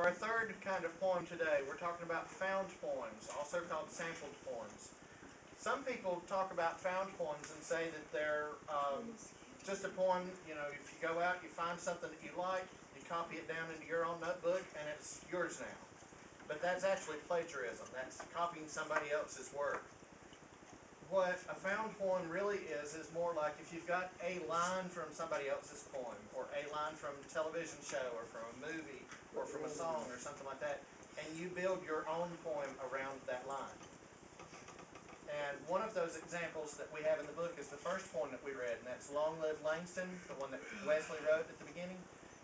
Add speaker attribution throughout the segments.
Speaker 1: our third kind of poem today, we're talking about found poems, also called sampled poems. Some people talk about found poems and say that they're just a poem, you know, if you go out, you find something that you like, you copy it down into your own notebook, and it's yours now. But that's actually plagiarism. That's copying somebody else's work. What a found poem really is more like if you've got a line from somebody else's poem, or a line from a television show, or from a movie, or from a song, or something like that, and you build your own poem around that line. And one of those examples that we have in the book is the first poem that we read, and that's Long Live Langston, the one that Wesley wrote at the beginning.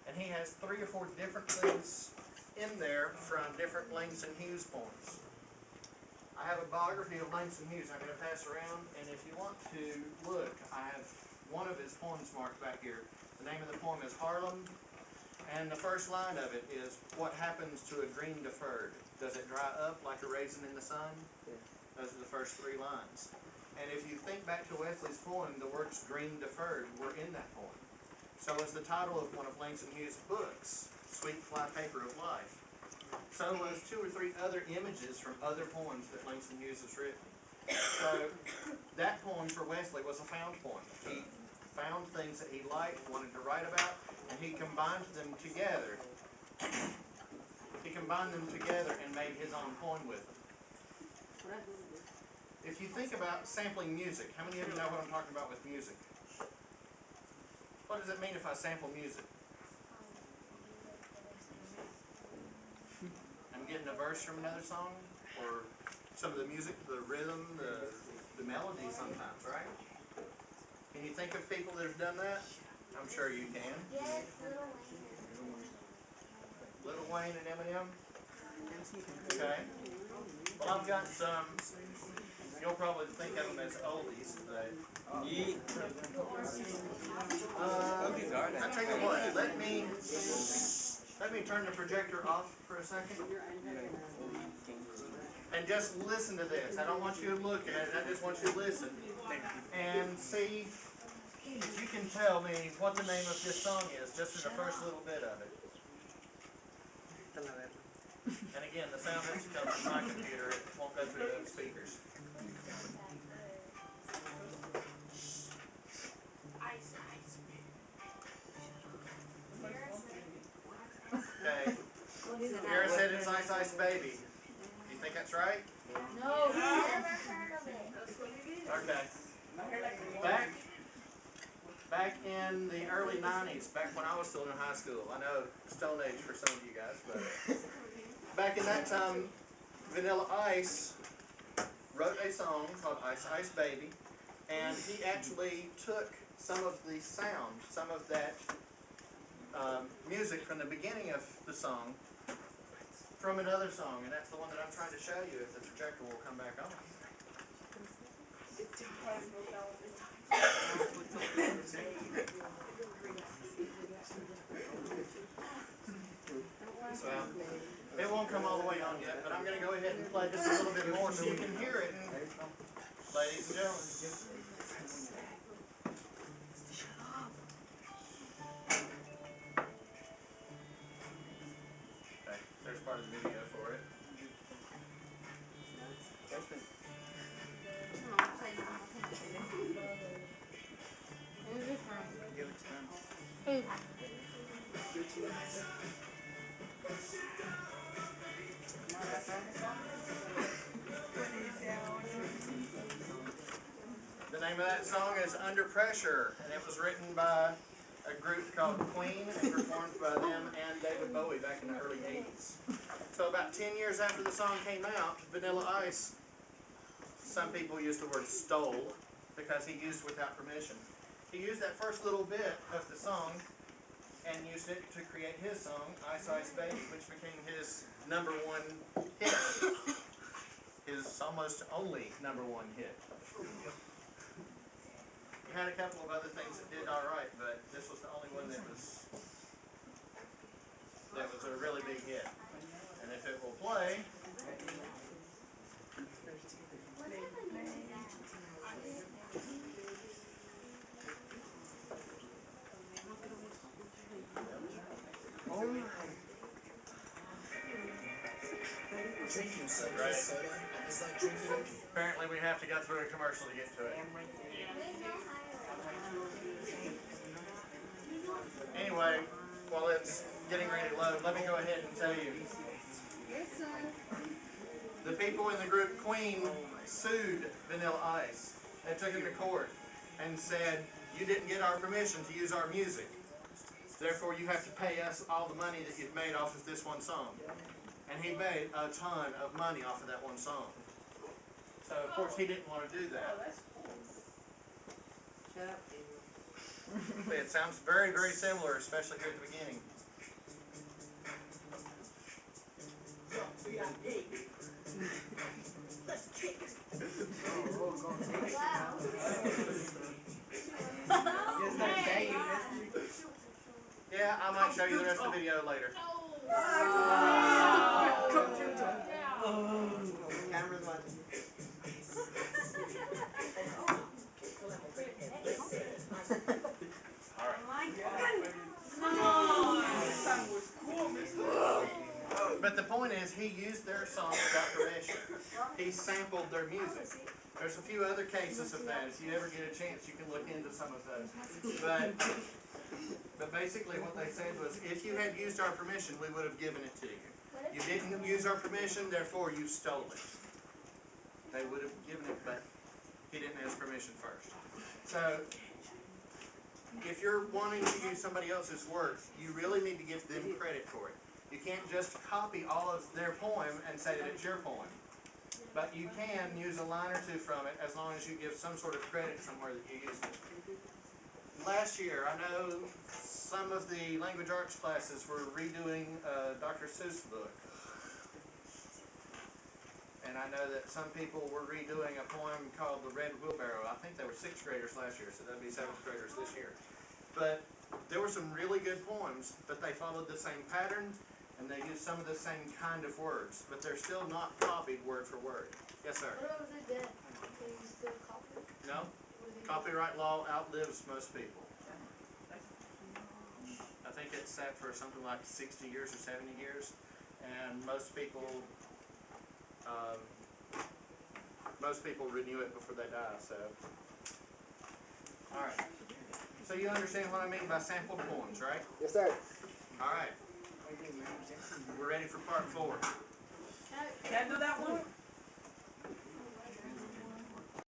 Speaker 1: And he has 3 or 4 different things in there from different Langston Hughes poems. I have a biography of Langston Hughes I'm going to pass around, and if you want to look, I have one of his poems marked back here. The name of the poem is Harlem, and the first line of it is, "What happens to a dream deferred? Does it dry up like a raisin in the sun?" Yeah. Those are the first 3 lines. And if you think back to Wesley's poem, the words "dream deferred" were in that poem. So was the title of one of Langston Hughes' books, Sweet Fly Paper of Life. So was 2 or 3 other images from other poems that Langston Hughes has written. So that poem for Wesley was a found poem. He found things that he liked, wanted to write about, and he combined them together. He combined them together and made his own poem with them. If you think about sampling music, how many of you know what I'm talking about with music? What does it mean if I sample music? I'm getting a verse from another song, or some of the music, the rhythm, the melody sometimes, right? Can you think of people that have done that? I'm sure you can.
Speaker 2: Yes, Little Wayne.
Speaker 1: Little Wayne and Eminem? Okay. Well, I've got some, you'll probably think of them as oldies, but I'll tell you what, let me turn the projector off for a second. And just listen to this. I don't want you to look at it, I just want you to listen. And see if you can tell me what the name of this song is, just for the first little bit of it. And again, the sound has to come from my computer, it won't go through those speakers. Okay. Kara said it's Ice Ice Baby. Do you think that's right?
Speaker 2: No, never heard of it.
Speaker 1: Okay. Back in the early 90s, back when I was still in high school, I know Stone Age for some of you guys, but back in that time, Vanilla Ice wrote a song called Ice Ice Baby, and he actually took some of the sound, some of that music from the beginning of the song from another song, and that's the one that I'm trying to show you if the projector will come back on. Well, it won't come all the way on yet, but I'm going to go ahead and play just a little bit more so you can hear it. And, ladies and gentlemen. Okay, there's part of the video for it. The name of that song is Under Pressure, and it was written by a group called Queen and performed by them and David Bowie back in the early 80s. So about 10 years after the song came out, Vanilla Ice, some people use the word stole because he used it without permission. He used that first little bit of the song and used it to create his song, Ice Ice Baby, which became his #1 hit. His almost only #1 hit. He had a couple of other things that did alright, but this was the only one that was a really big hit. And if it will play,
Speaker 3: Drinking sunken
Speaker 1: Right.
Speaker 3: soda is like drinking.
Speaker 1: Apparently we have to go through a commercial to get to it. Anyway, while it's getting ready to load, let me go ahead and tell you.
Speaker 2: Yes, sir.
Speaker 1: The people in the group Queen sued Vanilla Ice. They took him to court and said, you didn't get our permission to use our music. Therefore, you have to pay us all the money that you've made off of this one song. And he made a ton of money off of that one song. So, of course, he didn't want to do that.
Speaker 4: Shut up, Daniel.
Speaker 1: It sounds very, very similar, especially here at the beginning.
Speaker 4: We got pig. Let's kick.
Speaker 2: Wow.
Speaker 4: Just like Daniel,
Speaker 1: Yeah, I might show you the rest of the video later.
Speaker 4: Camera's watching.
Speaker 1: But the point is, he used their song without permission. He sampled their music. There's a few other cases of that. If you ever get a chance, you can look into some of those. But basically what they said was, if you had used our permission, we would have given it to you. You didn't use our permission, therefore you stole it. They would have given it, but he didn't ask permission first. So, if you're wanting to use somebody else's work, you really need to give them credit for it. You can't just copy all of their poem and say that it's your poem. But you can use a line or two from it as long as you give some sort of credit somewhere that you used it. Last year, I know some of the language arts classes were redoing Dr. Seuss' book. And I know that some people were redoing a poem called The Red Wheelbarrow. I think they were 6th graders last year, so that'd be 7th graders this year. But there were some really good poems, but they followed the same pattern, and they used some of the same kind of words, but they're still not copied word for word. Yes, sir?
Speaker 2: What was it that they still copy?
Speaker 1: No? Copyright law outlives most people. I think it's set for something like 60 years or 70 years, and most people renew it before they die, so. Alright. So you understand what I mean by sampled poems, right?
Speaker 4: Yes, sir.
Speaker 1: Alright. We're ready for part 4.
Speaker 4: Can I do that one?